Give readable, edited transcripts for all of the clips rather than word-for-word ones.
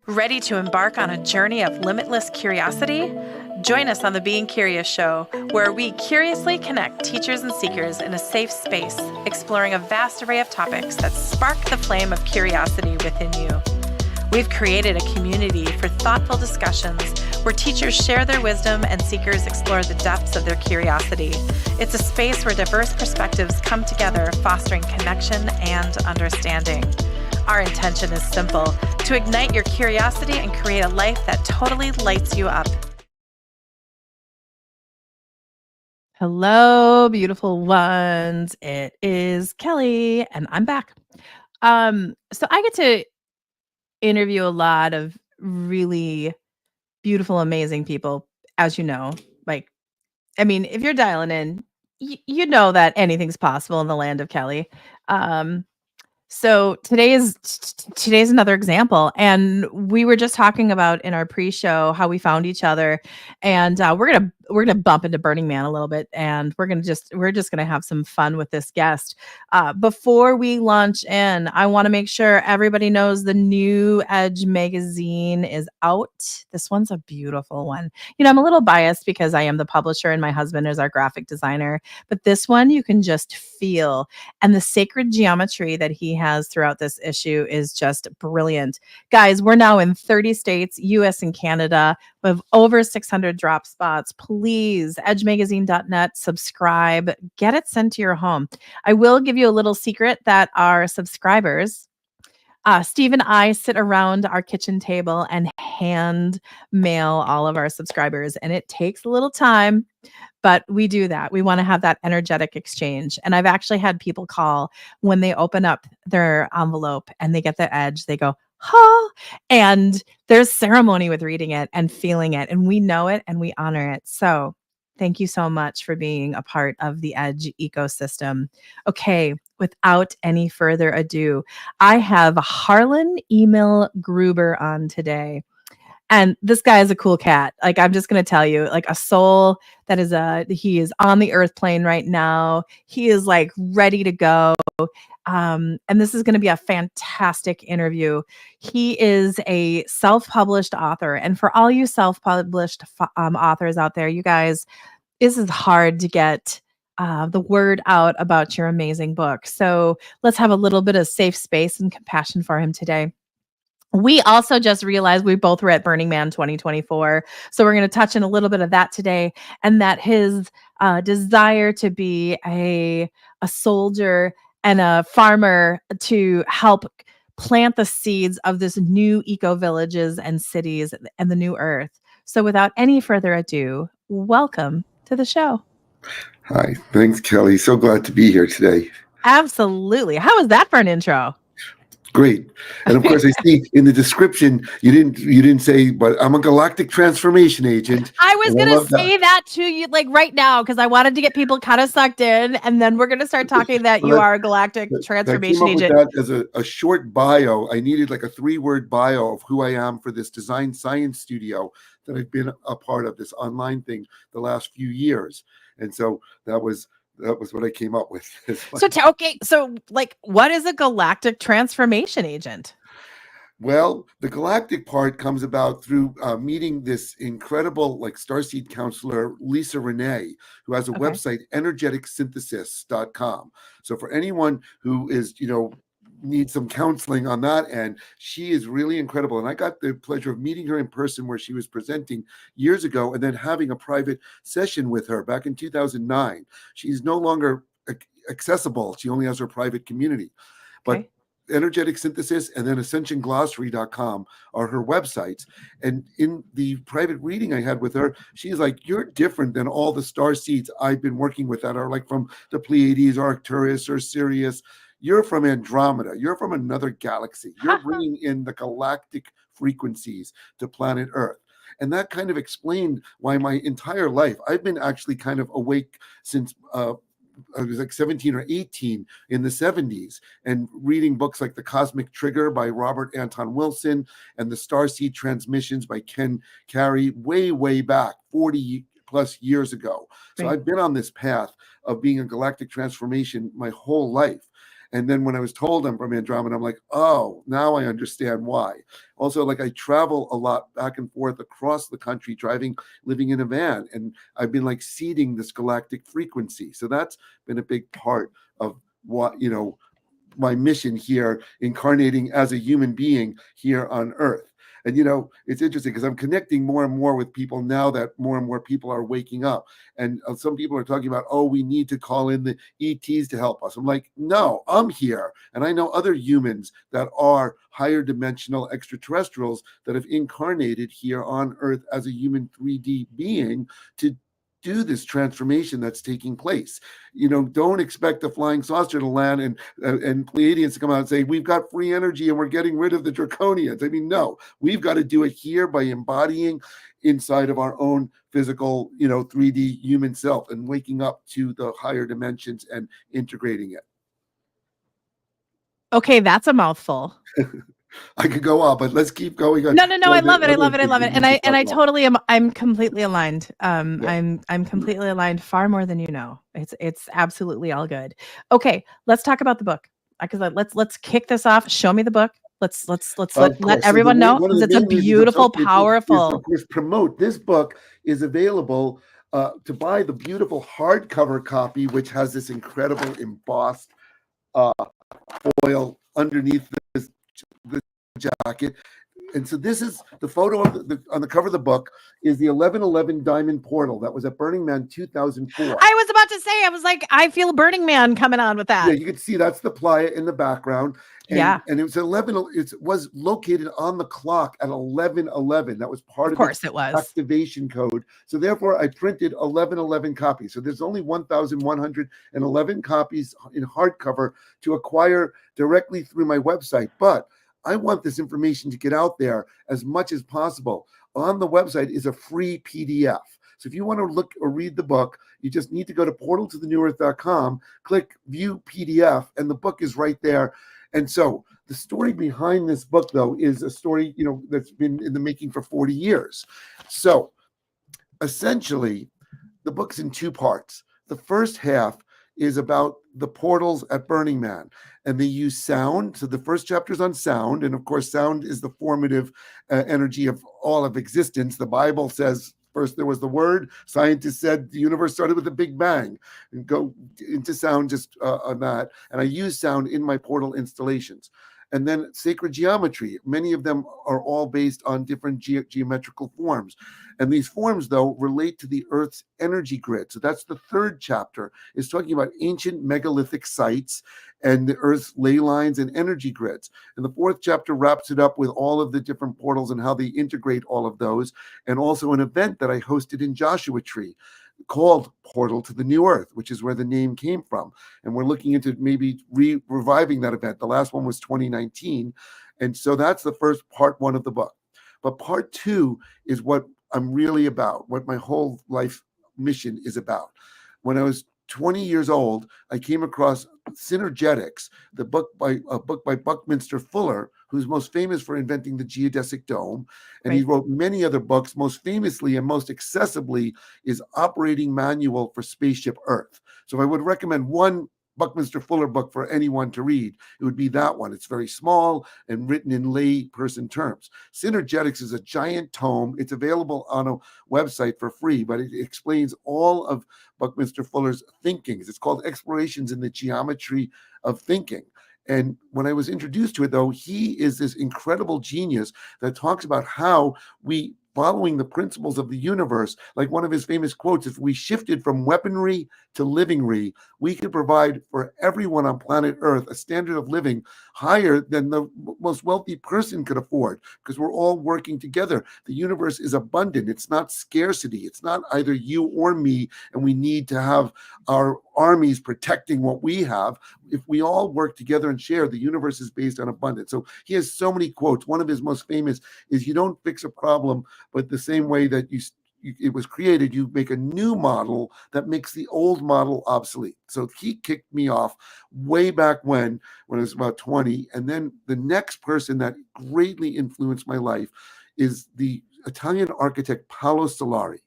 Ready to embark on a journey of limitless curiosity? Join us on the Being Curious Show, where we curiously connect teachers and seekers in a safe space, exploring a vast array of topics that spark the flame of curiosity within you. We've created a community for thoughtful discussions where teachers share their wisdom and seekers explore the depths of their curiosity. It's a space where diverse perspectives come together, fostering connection and understanding. Our intention is simple: to ignite your curiosity and create a life that totally lights you up. Hello, beautiful ones. It is Kelly, and I'm back. So I get to interview a lot of really beautiful, amazing people, as you know. Like, I mean, if you're dialing in, you know that anything's possible in the land of Kelly. Um, So today's another example, and we were just talking about in our pre-show how we found each other, and we're gonna bump into Burning Man a little bit, and we're just gonna have some fun with this guest. Before we launch in, I want to make sure everybody knows the new Edge magazine is out. This one's a beautiful one. You know, I'm a little biased because I am the publisher and my husband is our graphic designer, but this one you can just feel. And the sacred geometry that he has throughout this issue is just brilliant. Guys, we're now in 30 states, US and Canada, with over 600 drop spots. Please, edgemagazine.net, subscribe, get it sent to your home. I will give you a little secret that our subscribers, Steve and I sit around our kitchen table and hand mail all of our subscribers, and it takes a little time, but we do that. We want to have that energetic exchange. And I've actually had people call when they open up their envelope and they get the Edge, they go, huh? And there's ceremony with reading it and feeling it. And we know it and we honor it. So thank you so much for being a part of the Edge ecosystem. Okay, without any further ado, I have Harlan Emil Gruber on today. And this guy is a cool cat. Like, I'm just going to tell you, like, a soul that is he is on the earth plane right now. He is like ready to go. And this is going to be a fantastic interview. He is a self-published author. And for all you self-published authors out there, you guys, this is hard to get the word out about your amazing book. So let's have a little bit of safe space and compassion for him today. We also just realized we both were at Burning Man 2024. So we're going to touch on a little bit of that today, and that his desire to be a soldier and a farmer to help plant the seeds of this new eco villages and cities and the new earth. So without any further ado, welcome to the show. Hi, thanks, Kelly. So glad to be here today. Absolutely. How was that for an intro? Great. And of course, I see in the description you didn't say, but I'm a Galactic Transformation Agent. I was gonna say that to you like right now because I wanted to get people kind of sucked in, and then we're gonna start talking that you are a Galactic Transformation Agent. With that as a short bio. I needed like a 3-word bio of who I am for this design science studio that I've been a part of, this online thing, the last few years. And so that was what I came up with. So like, what is a Galactic Transformation Agent? Well, the galactic part comes about through meeting this incredible starseed counselor, Lisa Renee, who has a website, energeticsynthesis.com. So for anyone who is, needs some counseling on that end, she is really incredible. And I got the pleasure of meeting her in person where she was presenting years ago, and then having a private session with her back in 2009. She's no longer accessible. She only has her private community. But Energetic Synthesis and then AscensionGlossary.com are her websites. And in the private reading I had with her, she's like, you're different than all the star seeds I've been working with that are like from the Pleiades, Arcturus, or Sirius. You're from Andromeda. You're from another galaxy. You're bringing in the galactic frequencies to planet Earth. And that kind of explained why my entire life, I've been actually kind of awake since I was like 17 or 18 in the 70s, and reading books like The Cosmic Trigger by Robert Anton Wilson and The Starseed Transmissions by Ken Carey way back 40 plus years ago. So I've been on this path of being a galactic transformation my whole life. And then when I was told I'm from Andromeda, I'm like, oh, now I understand why. Also, like I travel a lot back and forth across the country, living in a van, and I've been like seeding this galactic frequency. So that's been a big part of what, my mission here, incarnating as a human being here on Earth. And it's interesting because I'm connecting more and more with people now that more and more people are waking up. And some people are talking about, oh, we need to call in the ETs to help us. I'm like, no, I'm here. And I know other humans that are higher dimensional extraterrestrials that have incarnated here on Earth as a human 3D being to do this transformation that's taking place. Don't expect a flying saucer to land and Pleiadians to come out and say, we've got free energy and we're getting rid of the draconians. I mean, no, we've got to do it here by embodying inside of our own physical, 3D human self and waking up to the higher dimensions and integrating it. Okay, that's a mouthful. I could go on, but let's keep going on. No, I love it. I love it. And I totally am. I'm completely aligned. Yeah. I'm completely aligned, far more than you know. It's absolutely all good. Okay, let's talk about the book. Because let's kick this off. Show me the book. Let's let everyone know, One of because the it's a main reasons I'm so beautiful, interested is, of powerful. course, promote. This book is available to buy the beautiful hardcover copy, which has this incredible embossed foil underneath the jacket. And so this is the photo of on the cover of the book is the 1111 Diamond Portal that was at Burning Man 2004. I was about to say, I was like, I feel Burning Man coming on with that. Yeah, you can see that's the playa in the background. And, yeah. And it was 11. It was located on the clock at 11:11. That was part of course it was. activation code. So therefore, I printed 1111 copies. So there's only 1,111 copies in hardcover to acquire directly through my website. But I want this information to get out there as much as possible. On the website is a free PDF. So if you want to look or read the book, you just need to go to portaltothenewearth.com, click view PDF, and the book is right there. And so the story behind this book, though, is a story, that's been in the making for 40 years. So essentially, the book's in two parts. The first half is about the portals at Burning Man, and they use sound. So the first chapter is on sound, and of course, sound is the formative energy of all of existence. The Bible says first there was the word. Scientists said the universe started with a big bang. And go into sound just on that. And I use sound in my portal installations. And then sacred geometry. Many of them are all based on different geometrical forms. And these forms, though, relate to the Earth's energy grid. So that's the third chapter, is talking about ancient megalithic sites and the Earth's ley lines and energy grids. And the fourth chapter wraps it up with all of the different portals and how they integrate all of those. And also an event that I hosted in Joshua Tree called Portal to the New Earth, which is where the name came from. And we're looking into maybe reviving that event. The last one was 2019. And so that's the first part one of the book. But part two is what I'm really about, what my whole life mission is about. When I was 20 years old, I came across Synergetics, a book by Buckminster Fuller, who's most famous for inventing the geodesic dome. And he wrote many other books. Most famously and most accessibly is Operating Manual for Spaceship Earth. So I would recommend one Buckminster Fuller book for anyone to read, it would be that one. It's very small and written in lay person terms. Synergetics is a giant tome. It's available on a website for free, but it explains all of Buckminster Fuller's thinkings. It's called Explorations in the Geometry of Thinking. And when I was introduced to it, though, he is this incredible genius that talks about how we, following the principles of the universe, like one of his famous quotes, if we shifted from weaponry to livingry, we could provide for everyone on planet Earth a standard of living higher than the most wealthy person could afford, because we're all working together. The universe is abundant. It's not scarcity. It's not either you or me, and we need to have our armies protecting what we have. If we all work together and share, the universe is based on abundance. So he has so many quotes. One of his most famous is, you don't fix a problem, but the same way that it was created, you make a new model that makes the old model obsolete. So he kicked me off way back when I was about 20. And then the next person that greatly influenced my life is the Italian architect Paolo Solari.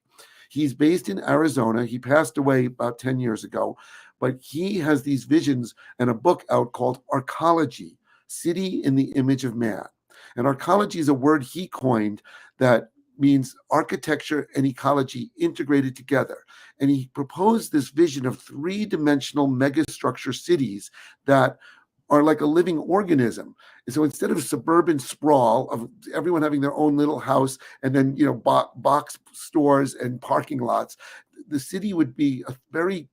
He's based in Arizona. He passed away about 10 years ago. but he has these visions and a book out called Ecology, City in the Image of Man. And ecology is a word he coined that means architecture and ecology integrated together. And he proposed this vision of three-dimensional megastructure cities that are like a living organism. And so instead of suburban sprawl of everyone having their own little house and then box stores and parking lots, the city would be a very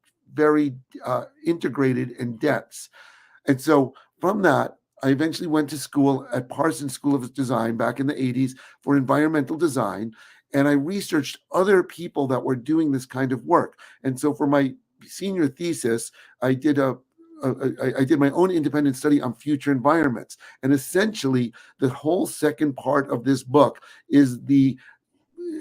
integrated and dense. And so from that, I eventually went to school at Parsons School of Design back in the 80s for environmental design. And I researched other people that were doing this kind of work. And so for my senior thesis, I did my own independent study on future environments. And essentially, the whole second part of this book is the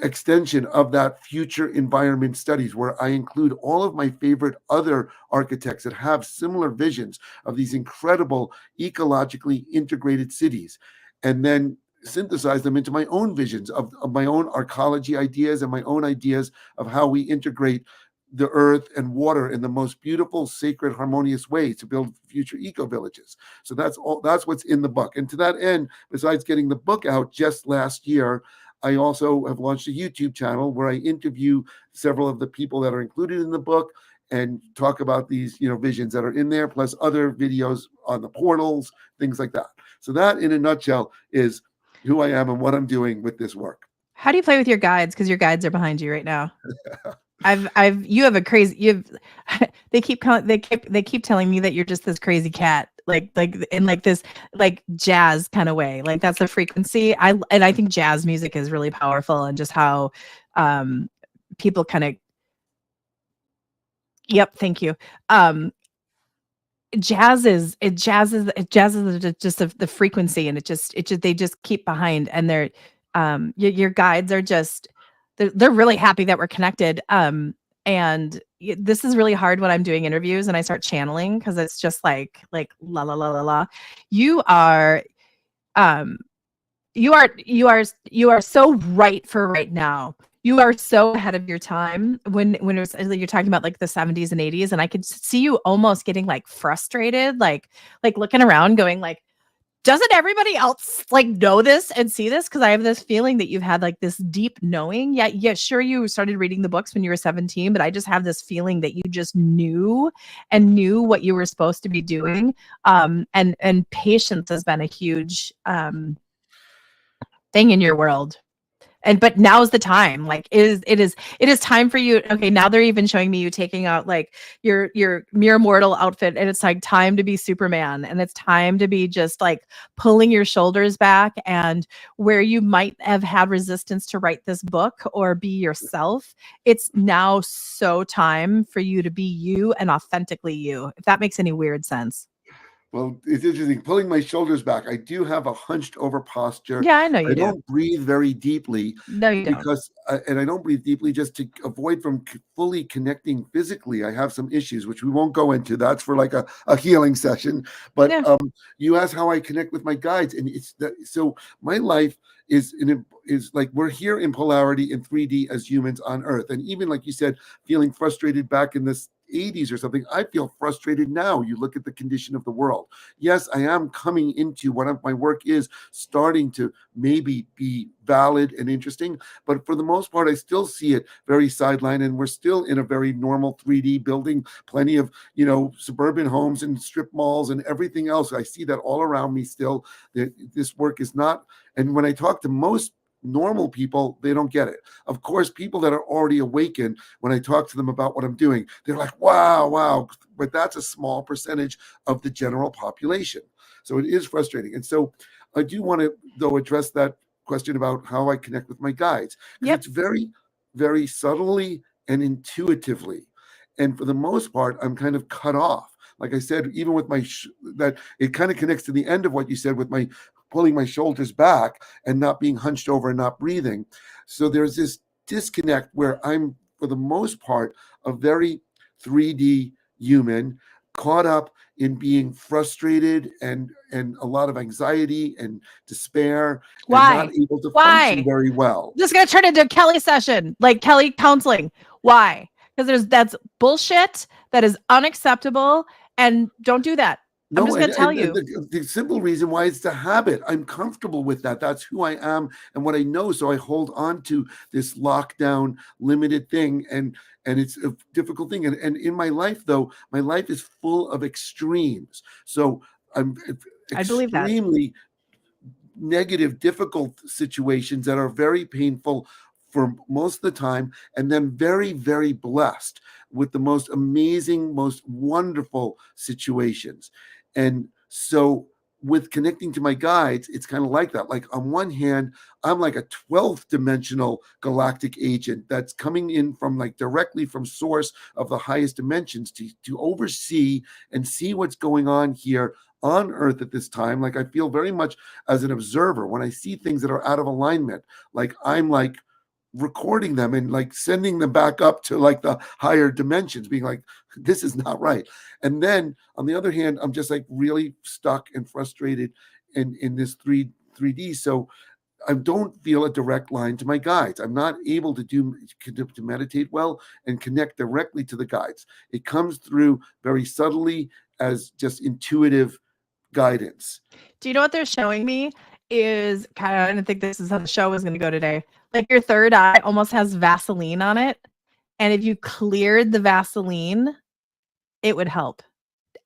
extension of that future environment studies, where I include all of my favorite other architects that have similar visions of these incredible ecologically integrated cities, and then synthesize them into my own visions of my own ecology ideas and my own ideas of how we integrate the earth and water in the most beautiful, sacred, harmonious ways to build future eco villages. So that's what's in the book. And to that end, besides getting the book out just last year, I also have launched a YouTube channel where I interview several of the people that are included in the book and talk about these, visions that are in there, plus other videos on the portals, things like that. So that, in a nutshell, is who I am and what I'm doing with this work. How do you play with your guides? Because your guides are behind you right now. They keep telling me that you're just this crazy cat, like in like this like jazz kind of way. Like that's the frequency. I think jazz music is really powerful, and just how people kind of. Yep, thank you. Jazz is just the frequency, and it just they just keep behind, and they're your guides are just they're really happy that we're connected. And this is really hard when I'm doing interviews and I start channeling, because it's just like la la la la la. You are you are so right for right now. You are so ahead of your time when it was, you're talking about like the 70s and 80s, and I could see you almost getting like frustrated, like looking around going like, doesn't everybody else like know this and see this? Because I have this feeling that you've had like this deep knowing. Yeah, sure, you started reading the books when you were 17, but I just have this feeling that you just knew what you were supposed to be doing. And patience has been a huge thing in your world. But now's the time. Like it is time for you. Okay, now they're even showing me you taking out like your mere mortal outfit, and it's like time to be Superman, and it's time to be just like pulling your shoulders back, and where you might have had resistance to write this book or be yourself, it's now so time for you to be you and authentically you, if that makes any weird sense. Well, it's interesting. Pulling my shoulders back, I do have a hunched over posture. Yeah, I know you I do. don't breathe very deeply No, you don't. because, and I don't breathe deeply just to avoid from fully connecting physically. I have some issues, which we won't go into. That's for like a healing session. But Yeah. You asked how I connect with my guides, and it's that. So my life is like we're here in polarity in 3D as humans on Earth, and even like you said, feeling frustrated back in this 80s or something, I feel frustrated now. You look at the condition of the world. Yes, I am coming into what my work is starting to maybe be valid and interesting, but for the most part, I still see it very sideline, and we're still in a very normal 3D building, plenty of, suburban homes and strip malls and everything else. I see that all around me still. This work is not, and when I talk to most normal people, they don't get it. Of course, people that are already awakened, when I talk to them about what I'm doing, they're like, wow, but that's a small percentage of the general population. So it is frustrating. And so I do want to, though, address that question about how I connect with my guides, because Yep. it's very, very subtly and intuitively. And for the most part, I'm kind of cut off. Like I said, even with that it kind of connects to the end of what you said with my pulling my shoulders back and not being hunched over and not breathing. So there's this disconnect where I'm, for the most part, a very 3D human caught up in being frustrated and a lot of anxiety and despair and not Why? able to function Why? very well. This is gonna turn into a Kelly session, like Kelly counseling. Why? Because that's bullshit. That is unacceptable. And don't do that. I'm No, just going to tell and you. the simple reason why it's the habit. I'm comfortable with that. That's who I am and what I know. So I hold on to this lockdown, limited thing, and it's a difficult thing. And in my life, though, my life is full of extremes. So I'm I believe that. extremely negative, difficult situations that are very painful for most of the time, and then very, very blessed with the most amazing, most wonderful situations. And so, with connecting to my guides, it's kind of like that. Like, on one hand, I'm like a 12th dimensional galactic agent that's coming in from like directly from source of the highest dimensions to oversee and see what's going on here on Earth at this time. Like, I feel very much as an observer when I see things that are out of alignment. Like, I'm like recording them and like sending them back up to like the higher dimensions, being like, this is not right. And then on the other hand, I'm just like really stuck and frustrated in this 3D. So I don't feel a direct line to my guides. I'm not able to meditate well and connect directly to the guides. It comes through very subtly as just intuitive guidance. Do you know what they're showing me? Is kind of, I didn't think this is how the show was going to go today. Like your third eye almost has Vaseline on it. And if you cleared the Vaseline, it would help.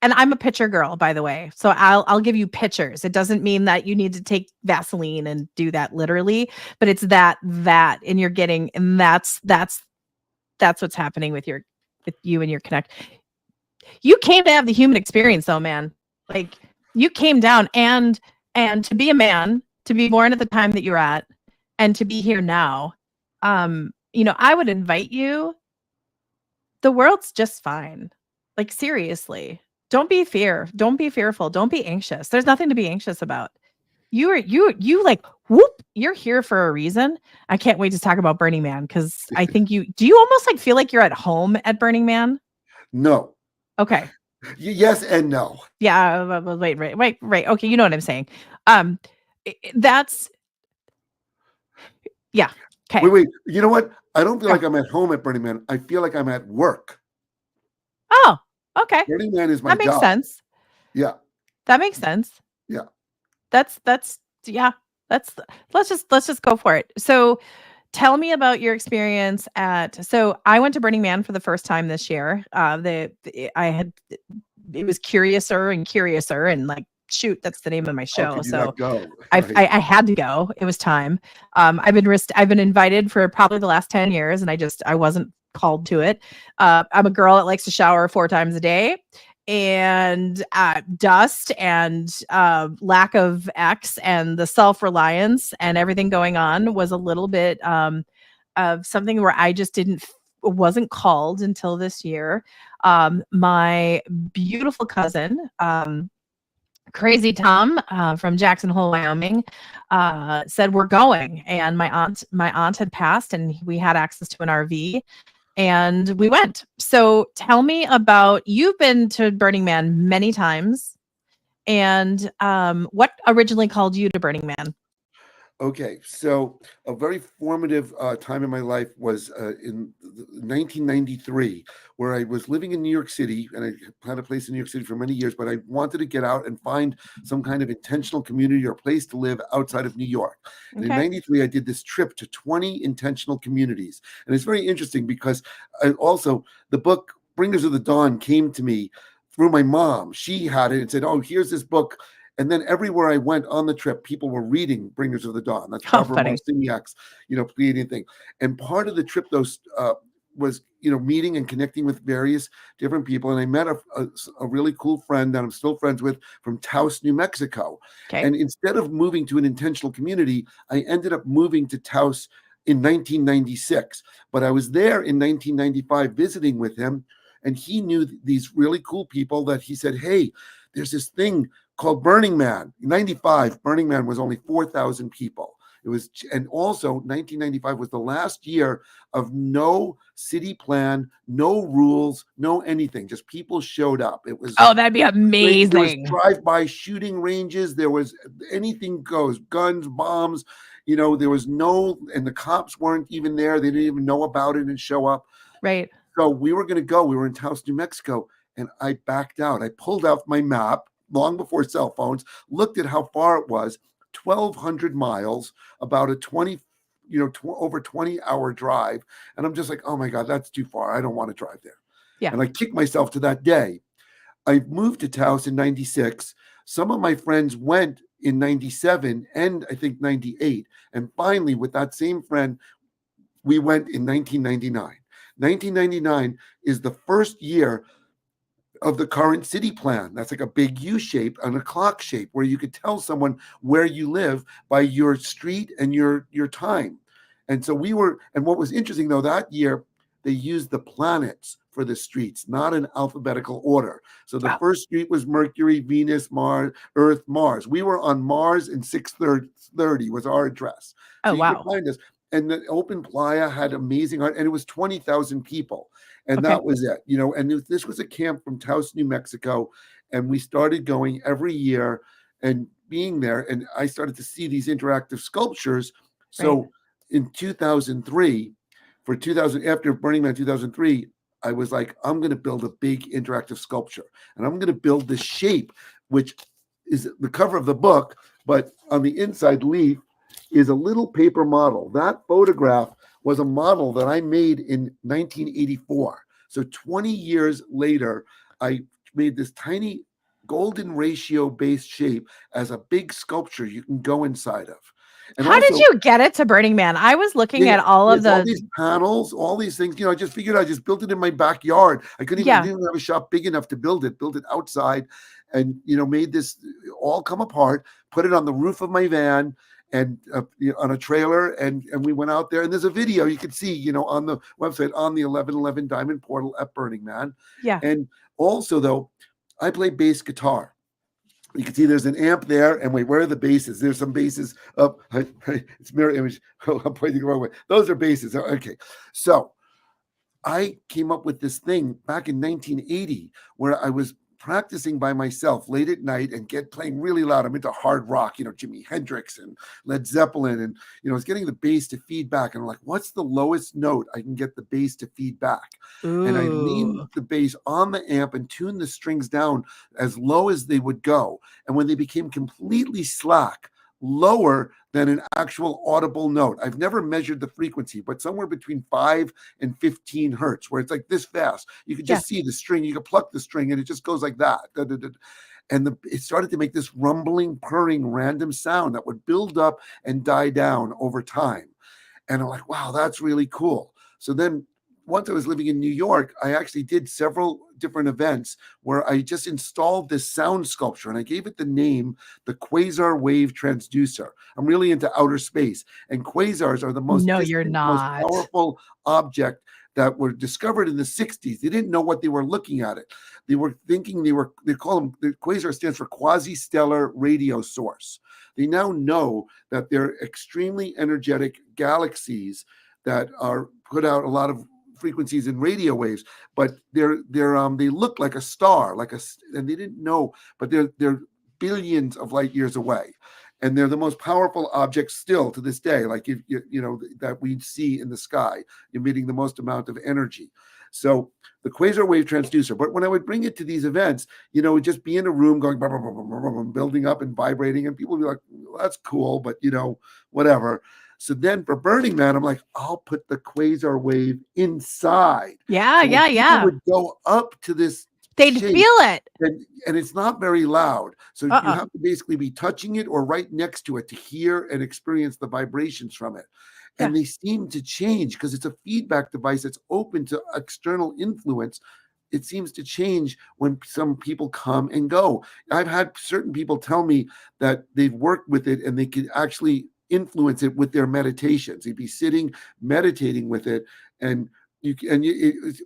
And I'm a picture girl, by the way. So I'll give you pictures. It doesn't mean that you need to take Vaseline and do that literally, but it's that and you're getting, and that's what's happening with you and your connect. You came to have the human experience though, man. Like you came down and to be a man, to be born at the time that you're at, and to be here now. I would invite you. The world's just fine. Like seriously. Don't be fearful. Don't be anxious. There's nothing to be anxious about. You like whoop, you're here for a reason. I can't wait to talk about Burning Man because I think do you almost like feel like you're at home at Burning Man? No. Okay. Yes and no. Yeah, wait. Okay, you know what I'm saying. Um, that's yeah. Okay. Wait. You know what? I don't feel Yeah. like I'm at home at Burning Man. I feel like I'm at work. Oh, okay. Burning Man is my That makes job. sense. Yeah. That makes sense. Yeah. That's yeah. That's let's just go for it. So, tell me about your experience at. So, I went to Burning Man for the first time this year. I had it was curiouser and like shoot, that's the name of my How show. could you So not go? I Right. I had to go. It was time. I've been invited for probably the last 10 years and I wasn't called to it. I'm a girl that likes to shower 4 times a day and dust and lack of X and the self-reliance and everything going on was a little bit of something where I just wasn't called until this year. My beautiful cousin, Crazy Tom from Jackson Hole, Wyoming, said we're going, and my aunt had passed, and we had access to an RV, and we went. So tell me about you've been to Burning Man many times, and what originally called you to Burning Man? Okay, so a very formative time in my life was in 1993, where I was living in New York City, and I had a place in New York City for many years, but I wanted to get out and find some kind of intentional community or place to live outside of New York. And in Okay. 93, I did this trip to 20 intentional communities. And it's very interesting because also the book Bringers of the Dawn came to me through my mom. She had it and said, "Oh, here's this book." And then everywhere I went on the trip, people were reading Bringers of the Dawn. That's Oh, Barbara funny. Marciniak's, creating thing. And part of the trip, was meeting and connecting with various different people. And I met a really cool friend that I'm still friends with from Taos, New Mexico. Okay. And instead of moving to an intentional community, I ended up moving to Taos in 1996. But I was there in 1995 visiting with him, and he knew these really cool people that he said, "Hey, there's this thing called Burning Man." In 95, Burning Man was only 4,000 people. It was, and also 1995 was the last year of no city plan, no rules, no anything. Just people showed up. It was Oh, that'd be there was amazing. drive-by shooting ranges. There was anything goes, guns, bombs. There was no, and the cops weren't even there. They didn't even know about it and show up. Right. So we were going to go. We were in Taos, New Mexico, and I backed out. I pulled out my map long before cell phones, looked at how far it was, 1,200 miles, about a 20, over 20-hour drive. And I'm just like, oh my God, that's too far. I don't want to drive there. Yeah. And I kicked myself to that day. I moved to Taos in 96. Some of my friends went in 97 and I think 98. And finally, with that same friend, we went in 1999. 1999 is the first year of the current city plan. That's like a big U shape and a clock shape where you could tell someone where you live by your street and your time. And so we were, and what was interesting though, that year they used the planets for the streets, not in alphabetical order. So the Oh, first street was Mercury, Venus, Mars, Earth, Mars. We were on Mars, and 630 was our address. oh So you could wow. find us. And the open playa had amazing art, and it was 20,000 people. And Okay. that was it, and this was a camp from Taos, New Mexico. And we started going every year and being there. And I started to see these interactive sculptures. Right. So in 2003, for 2000, after Burning Man 2003, I was like, I'm going to build a big interactive sculpture. And I'm going to build this shape, which is the cover of the book, but on the inside leaf is a little paper model. That photograph was a model that I made in 1984. So 20 years later, I made this tiny golden ratio based shape as a big sculpture you can go inside of. And How did also, you get it to Burning Man? I was looking yeah, at all of it's all the these panels, all these things. I just figured I just built it in my backyard. yeah, Didn't have a shop big enough to build it outside, and made this all come apart. Put it on the roof of my van and on a trailer, and we went out there. And there's a video you can see, on the website on the 1111 Diamond Portal at Burning Man. yeah. And also, though, I play bass guitar. You can see there's an amp there, and wait, where are the basses? There's some basses up. It's mirror image. Oh, I'm pointing the wrong way. Those are basses. Okay, so I came up with this thing back in 1980 where I was practicing by myself late at night and playing really loud. I'm into hard rock, Jimi Hendrix and Led Zeppelin, and I was getting the bass to feed back. And I'm like, what's the lowest note I can get the bass to feed back? And I leaned Ooh. the bass on the amp and tuned the strings down as low as they would go. And when they became completely slack, lower than an actual audible note. I've never measured the frequency, but somewhere between 5 and 15 hertz, where it's like this fast. You could Yeah. just see the string. You could pluck the string, and it just goes like that. And it started to make this rumbling, purring, random sound that would build up and die down over time. And I'm like, wow, that's really cool. So then once I was living in New York, I actually did several different events where I just installed this sound sculpture and I gave it the name, the Quasar Wave Transducer. I'm really into outer space, and quasars are the most No, you're distant, most not. powerful object that were discovered in the 60s. They didn't know what they were looking at it. They were thinking they call them, the quasar stands for quasi-stellar radio source. They now know that they're extremely energetic galaxies that are put out a lot of frequencies in radio waves, but they look like a star, and they didn't know, but they're billions of light years away, and they're the most powerful objects still to this day. Like if that we see in the sky, emitting the most amount of energy. So the quasar wave transducer. But when I would bring it to these events, it would just be in a room going building up and vibrating, and people would be like, well, "That's cool," but whatever. So then for Burning Man, I'm like, I'll put the quasar wave inside. Yeah, So when yeah, people yeah. would go up to this They'd shape, feel it. and it's not very loud. So you Uh-uh. have to basically be touching it or right next to it to hear and experience the vibrations from it. Yeah. And they seem to change because it's a feedback device that's open to external influence. It seems to change when some people come and go. I've had certain people tell me that they've worked with it and they can actually influence it with their meditations. They'd be sitting meditating with it, and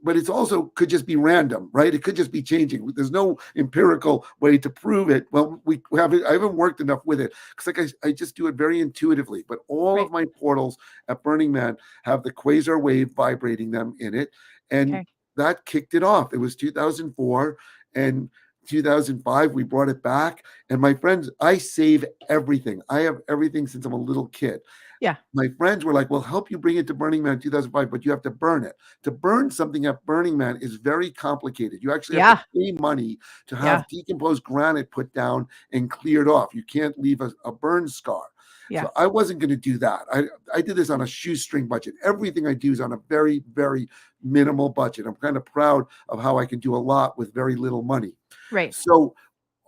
but it's also could just be random, right? It could just be changing. There's no empirical way to prove it. Well, I haven't worked enough with it because I just do it very intuitively. But all Right. of my portals at Burning Man have the quasar wave vibrating them in it, and Okay. that kicked it off. It was 2004, and 2005 we brought it back. And my friends, I save everything. I have everything since I'm a little kid. Yeah. My friends were like, "We'll help you bring it to Burning Man 2005, but you have to burn it." To burn something at Burning Man is very complicated. You actually have to Yeah. pay money to Yeah. have decomposed granite put down and cleared off. You can't leave a burn scar. Yeah. So I wasn't going to do that. I did this on a shoestring budget. Everything I do is on a very, very minimal budget. I'm kind of proud of how I can do a lot with very little money. Right. So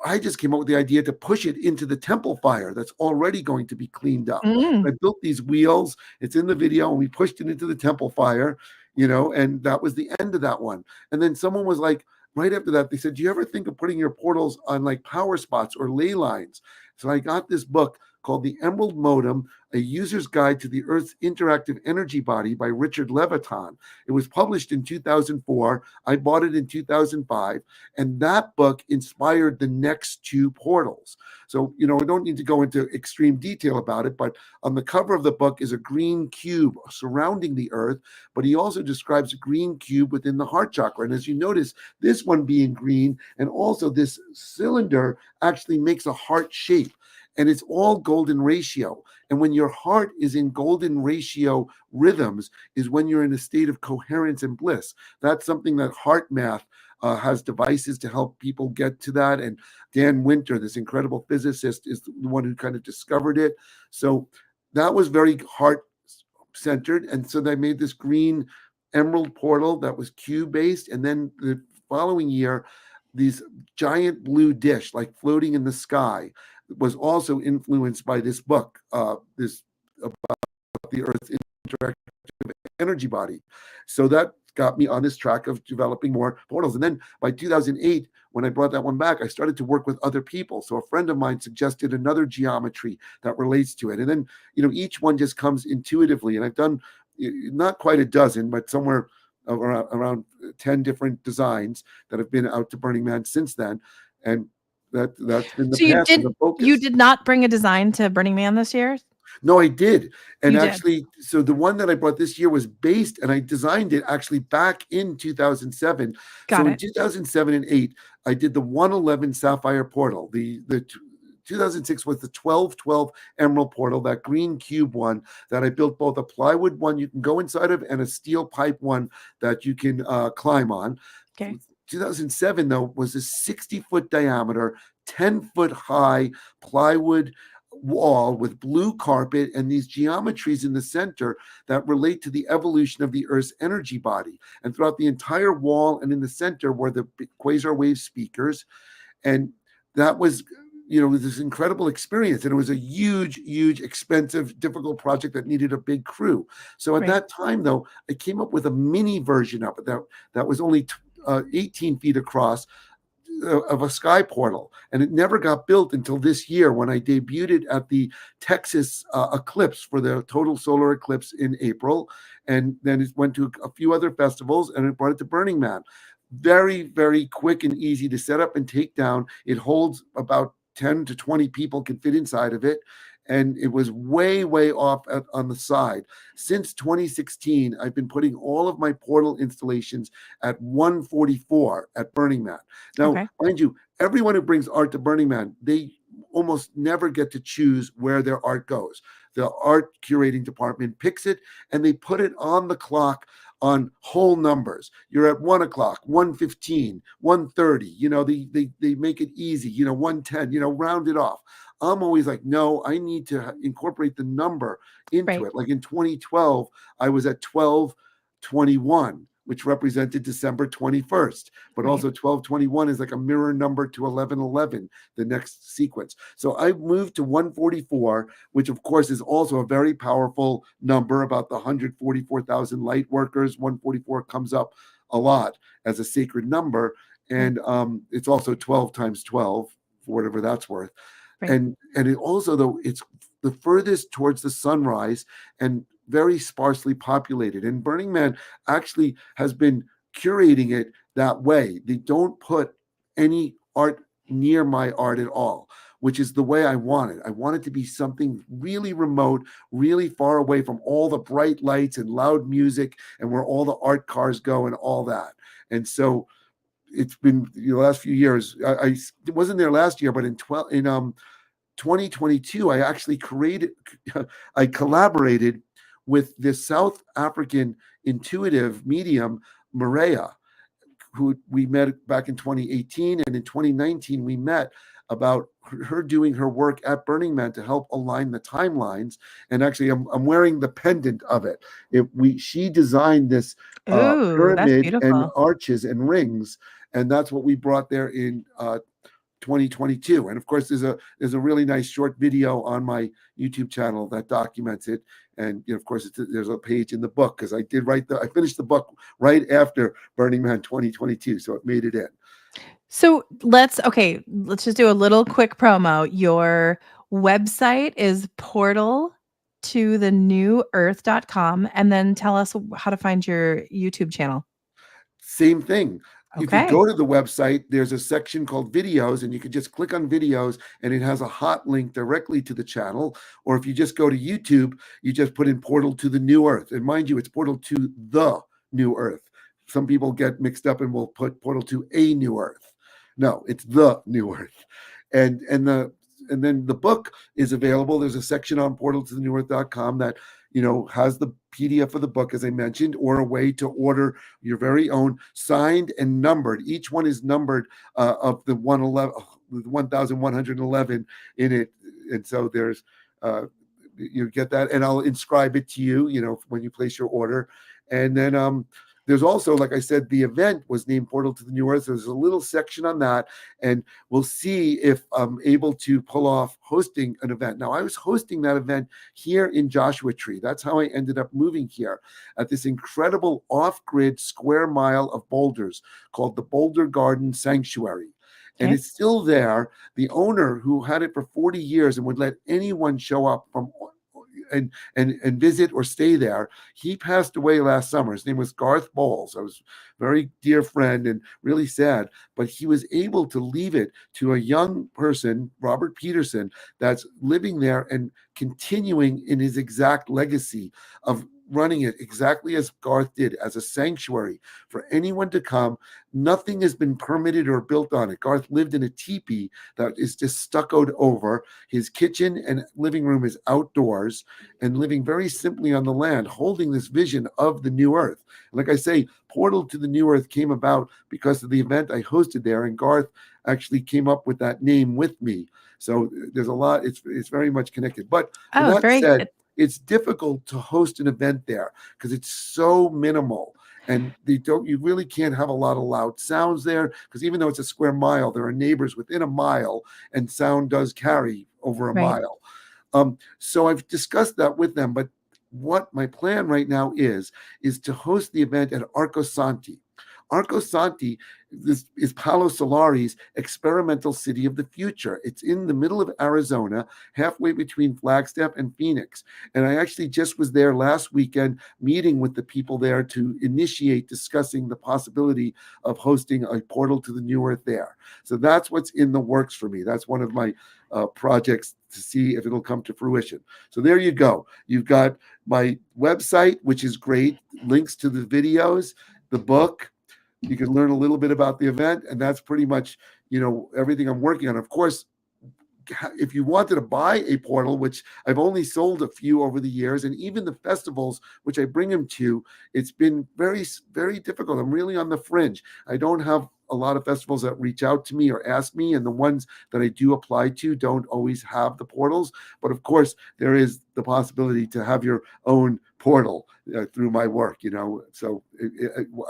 I just came up with the idea to push it into the temple fire that's already going to be cleaned up. Mm. I built these wheels. It's in the video, and we pushed it into the temple fire, and that was the end of that one. And then someone was like, right after that, they said, "Do you ever think of putting your portals on like power spots or ley lines?" So I got this book called The Emerald Modem, A User's Guide to the Earth's Interactive Energy Body by Richard Levitan. It was published in 2004. I bought it in 2005. And that book inspired the next two portals. So, I don't need to go into extreme detail about it, but on the cover of the book is a green cube surrounding the Earth, but he also describes a green cube within the heart chakra. And as you notice, this one being green, and also this cylinder actually makes a heart shape. And it's all golden ratio. And when your heart is in golden ratio rhythms, is when you're in a state of coherence and bliss. That's something that heart math has devices to help people get to that. And Dan Winter, this incredible physicist, is the one who kind of discovered it. So that was very heart centered. And so they made this green emerald portal that was cube based. And then the following year, these giant blue dish, like floating in the sky, was also influenced by this book, this about the Earth's interactive energy body. So that got me on this track of developing more portals. And then by 2008, when I brought that one back, I started to work with other people. So a friend of mine suggested another geometry that relates to it. And then, each one just comes intuitively. And I've done not quite a dozen, but somewhere around 10 different designs that have been out to Burning Man since then. And that's been the So you path and did the focus. you did not bring a design to Burning Man this year? No, I did. And You did. actually, so the one that I brought this year was based, and I designed it actually back in 2007. Got So in it. 2007 and 8, I did the 111 Sapphire Portal. The 2006 was the 1212 Emerald Portal, that green cube one that I built, both a plywood one you can go inside of and a steel pipe one that you can climb on. Okay. 2007, though, was a 60-foot diameter, 10-foot high plywood wall with blue carpet and these geometries in the center that relate to the evolution of the Earth's energy body. And throughout the entire wall and in the center were the quasar wave speakers. And that was this incredible experience. And it was a huge, huge, expensive, difficult project that needed a big crew. So at that time, though, I came up with a mini version of it that was only 18 feet across, of a sky portal, and it never got built until this year when I debuted it at the Texas eclipse for the total solar eclipse in April, and then it went to a few other festivals, and it brought it to Burning Man. Very, very quick and easy to set up and take down. It holds about 10 to 20 people can fit inside of it. And it was way, way off on the side. Since 2016, I've been putting all of my portal installations at 144 at Burning Man. Now, mind you, everyone who brings art to Burning Man, they almost never get to choose where their art goes. The art curating department picks it and they put it on the clock on whole numbers. You're at 1 o'clock, 1:15, 1:30. They make it easy, 1:10, round it off. I'm always like, no, I need to incorporate the number into it. Like in 2012, I was at 1221, which represented December 21st. But also 1221 is like a mirror number to 1111, the next sequence. So I moved to 144, which of course is also a very powerful number, about the 144,000 light workers. 144 comes up a lot as a sacred number. And it's also 12 times 12, for whatever that's worth. And it also, though, it's the furthest towards the sunrise and very sparsely populated. And Burning Man actually has been curating it that way. They don't put any art near my art at all, which is the way I want it. I want it to be something really remote, really far away from all the bright lights and loud music and where all the art cars go and all that. And so it's been the last few years. I wasn't there last year, but in 2022, I actually I collaborated with this South African intuitive medium, Maria, who we met back in 2018. And in 2019, we met about her doing her work at Burning Man to help align the timelines. And actually, I'm wearing the pendant of it. She designed this Ooh, that's pyramid and beautiful. arches and rings, and that's what we brought there in 2022. And of course, there's a really nice short video on my YouTube channel that documents it. And of course, there's a page in the book, because I finished the book right after Burning Man 2022, so it made it in. So let's just do a little quick promo. Your website is portal to the new earth.com, and then tell us how to find your YouTube channel. Same thing. If you Okay. go to the website, there's a section called videos, and you can just click on videos, and it has a hot link directly to the channel. Or if you just go to YouTube, you just put in Portal to the New Earth. And mind you, it's Portal to the New Earth. Some people get mixed up and will put Portal to a New Earth. No, it's the New Earth. And then the book is available. There's a section on portal to the new earth.com that has the PDF of the book, as I mentioned, or a way to order your very own, signed and numbered. Each one is numbered of the 1,111 in it. And so there's, you get that, and I'll inscribe it to you, when you place your order. And then there's also, like I said, the event was named Portal to the New Earth. So there's a little section on that, and we'll see if I'm able to pull off hosting an event. Now, I was hosting that event here in Joshua Tree. That's how I ended up moving here, at this incredible off-grid square mile of boulders called the Boulder Garden Sanctuary. And Okay. it's still there. The owner, who had it for 40 years and would let anyone show up from and visit or stay there, he passed away last summer. His name was Garth Bowles. I was a very dear friend and really sad, but he was able to leave it to a young person, Robert Peterson, that's living there and continuing in his exact legacy of running it exactly as Garth did, as a sanctuary for anyone to come. Nothing has been permitted or built on it. Garth lived in a teepee that is just stuccoed over. His kitchen and living room is outdoors, and living very simply on the land, holding this vision of the new earth. And like I say, Portal to the New Earth came about because of the event I hosted there, and Garth actually came up with that name with me. So there's a lot, it's very much connected. But with Oh, that very said, good. it's difficult to host an event there because it's so minimal, and you really can't have a lot of loud sounds there, because even though it's a square mile, there are neighbors within a mile, and sound does carry over a Right. mile. So I've discussed that with them, but what my plan right now is to host the event at Arco Santi. Arco Santi, this is Palo Solari's experimental city of the future. It's in the middle of Arizona, halfway between Flagstaff and Phoenix. And I actually just was there last weekend, meeting with the people there to initiate discussing the possibility of hosting a Portal to the New Earth there. So that's what's in the works for me. That's one of my projects to see if it'll come to fruition. So there you go. You've got my website, which is great, links to the videos, the book. You can learn a little bit about the event, and that's pretty much, everything I'm working on. Of course, if you wanted to buy a portal, which I've only sold a few over the years, and even the festivals, which I bring them to, it's been very, very difficult. I'm really on the fringe. I don't have a lot of festivals that reach out to me or ask me, and the ones that I do apply to don't always have the portals. But of course, there is the possibility to have your own portal through my work, so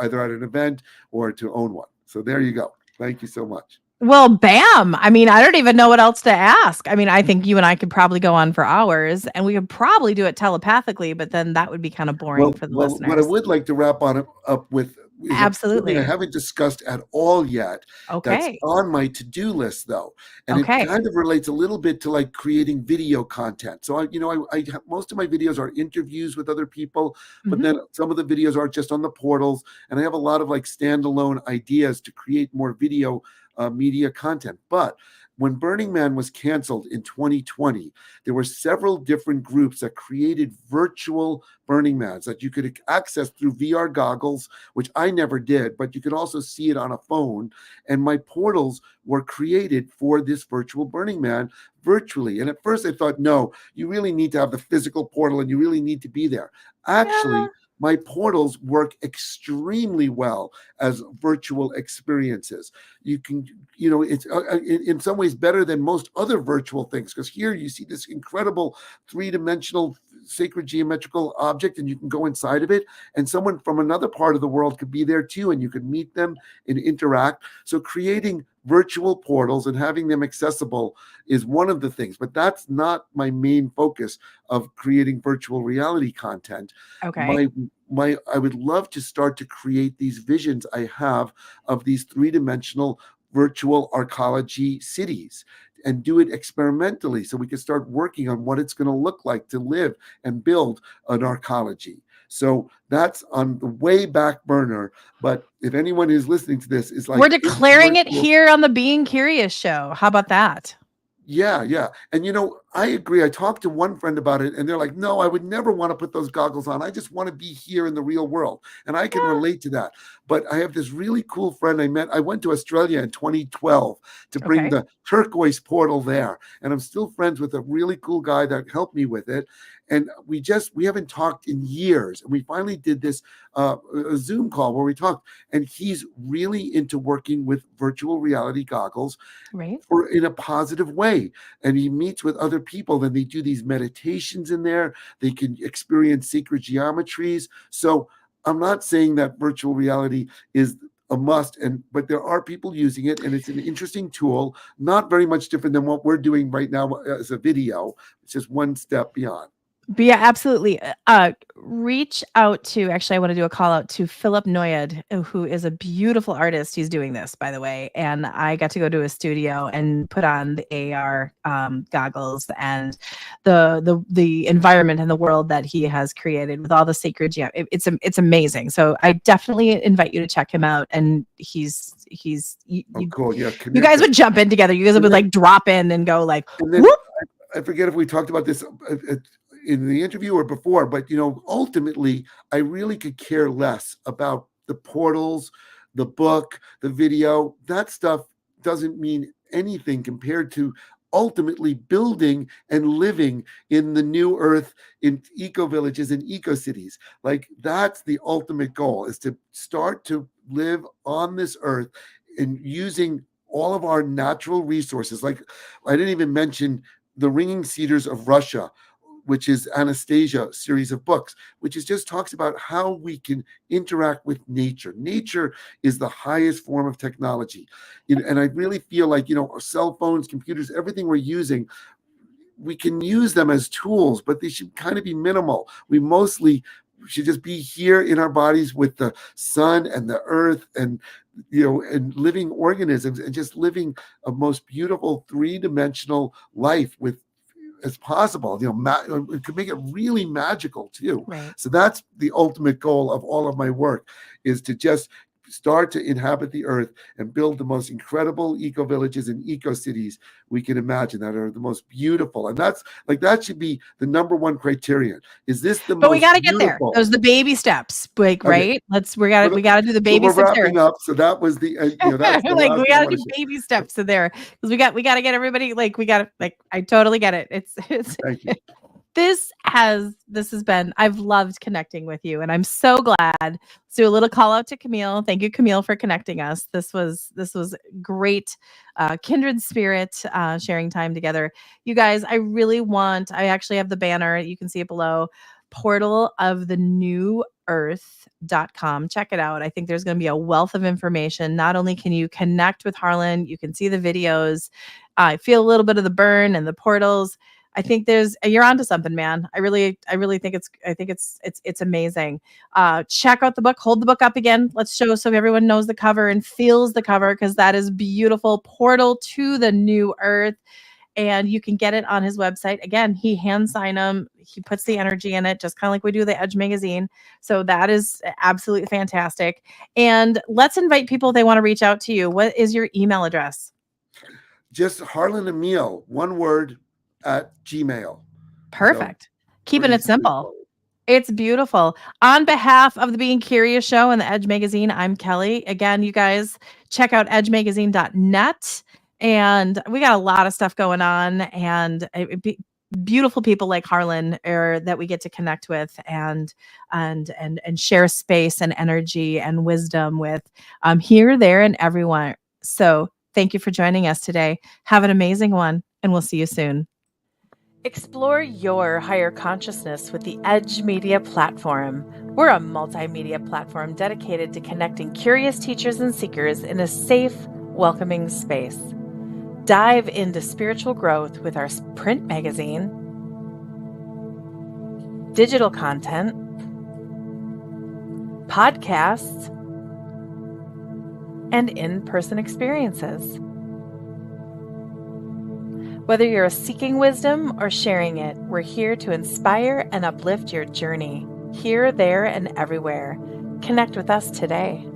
either at an event or to own one. So there you go. Thank you so much. Well, bam. I mean, I don't even know what else to ask. I mean, I think you and I could probably go on for hours, and we could probably do it telepathically, but then that would be kind of boring for the What I listeners. would like to wrap up with is something I Absolutely. haven't discussed at all yet. That's Okay. on my to-do list, though, and it Okay. kind of relates a little bit to like creating video content. So most of my videos are interviews with other people, but Mhm. then some of the videos are just on the portals, and I have a lot of like standalone ideas to create more video media content. But when Burning Man was canceled in 2020, there were several different groups that created virtual Burning Mans that you could access through VR goggles, which I never did, but you could also see it on a phone. And my portals were created for this virtual Burning Man virtually. And at first I thought, no, you really need to have the physical portal and you really need to be there. Yeah. Actually, my portals work extremely well as virtual experiences. You can, it's in some ways better than most other virtual things, because here you see this incredible three-dimensional sacred geometrical object and you can go inside of it, and someone from another part of the world could be there too, and you could meet them and interact. So creating virtual portals and having them accessible is one of the things, but that's not my main focus of creating virtual reality content. Okay. My I would love to start to create these visions I have of these three-dimensional virtual arcology cities and do it experimentally, so we can start working on what it's going to look like to live and build an arcology. So that's on the way back burner. But if anyone who's listening to this is like, We're declaring it here on the Being Curious show. How about that? Yeah. And I agree. I talked to one friend about it and they're like, no, I would never want to put those goggles on. I just want to be here in the real world. And I can relate to that. But I have this really cool friend I met. I went to Australia in 2012 to bring the turquoise portal there. And I'm still friends with a really cool guy that helped me with it. And we haven't talked in years. And we finally did this a Zoom call where we talked. And he's really into working with virtual reality goggles, right, or in a positive way. And he meets with other people. Then they do these meditations in there. They can experience sacred geometries. So I'm not saying that virtual reality is a must, but there are people using it, and it's an interesting tool, not very much different than what we're doing right now as a video. It's just one step beyond. But yeah, absolutely. Reach out to, actually, I want to do a call out to Philip Noyad, who is a beautiful artist. He's doing this, by the way. And I got to go to a studio and put on the AR goggles and the environment and the world that he has created with all the sacred it's amazing. So I definitely invite you to check him out. And Cool. Yeah. You guys would jump in together. You guys would like drop in and go like, whoop. I forget if we talked about this in the interview or before, but ultimately, I really could care less about the portals, the book, the video. That stuff doesn't mean anything compared to ultimately building and living in the new earth, in eco villages and eco cities. Like, that's the ultimate goal, is to start to live on this earth and using all of our natural resources. Like, I didn't even mention The Ringing Cedars of Russia, which is Anastasia series of books, which just talks about how we can interact with nature. Nature is the highest form of technology. And I really feel like, our cell phones, computers, everything we're using, we can use them as tools, but they should kind of be minimal. We mostly should just be here in our bodies with the sun and the earth and and living organisms, and just living a most beautiful three-dimensional life with as possible. It could make it really magical too. Right. So that's the ultimate goal of all of my work, is to just start to inhabit the earth and build the most incredible eco villages and eco cities we can imagine, that are the most beautiful. And that should be the number one criterion. Is this the But most we got to get there. beautiful? Those are the baby steps, like, right? We got to do the baby we're steps. Wrapping up. So that was the, that's the like, we got to do baby steps to there, because we got to get everybody, like, I totally get it. It's Thank you. This has been, I've loved connecting with you, and I'm so glad. Let's do a little call out to Camille. Thank you, Camille, for connecting us. This was great, kindred spirit, sharing time together. You guys, I actually have the banner. You can see it below. portalofthenewearth.com. Check it out. I think there's going to be a wealth of information. Not only can you connect with Harlan, you can see the videos, feel a little bit of the burn and the portals. I think you're onto something, man. I really think it's amazing. Check out the book. Hold the book up again. Let's show so everyone knows the cover and feels the cover, because that is beautiful. Portal to the New Earth. And you can get it on his website. Again, he hand sign them. He puts the energy in it, just kind of like we do the Edge magazine. So that is absolutely fantastic. And let's invite people, if they want to reach out to you. What is your email address? Just Harlan Emil, one word, at Gmail. So Perfect. Keeping pretty it simple. straightforward. It's beautiful. On behalf of the Being Curious Show and the Edge Magazine, I'm Kelly. Again, you guys check out edgemagazine.net. And we got a lot of stuff going on, and beautiful people like Harlan that we get to connect with and share space and energy and wisdom with, here, there, and everyone. So thank you for joining us today. Have an amazing one, and we'll see you soon. Explore your higher consciousness with the Edge Media Platform. We're a multimedia platform dedicated to connecting curious teachers and seekers in a safe, welcoming space. Dive into spiritual growth with our print magazine, digital content, podcasts, and in-person experiences. Whether you're seeking wisdom or sharing it, we're here to inspire and uplift your journey, here, there, and everywhere. Connect with us today.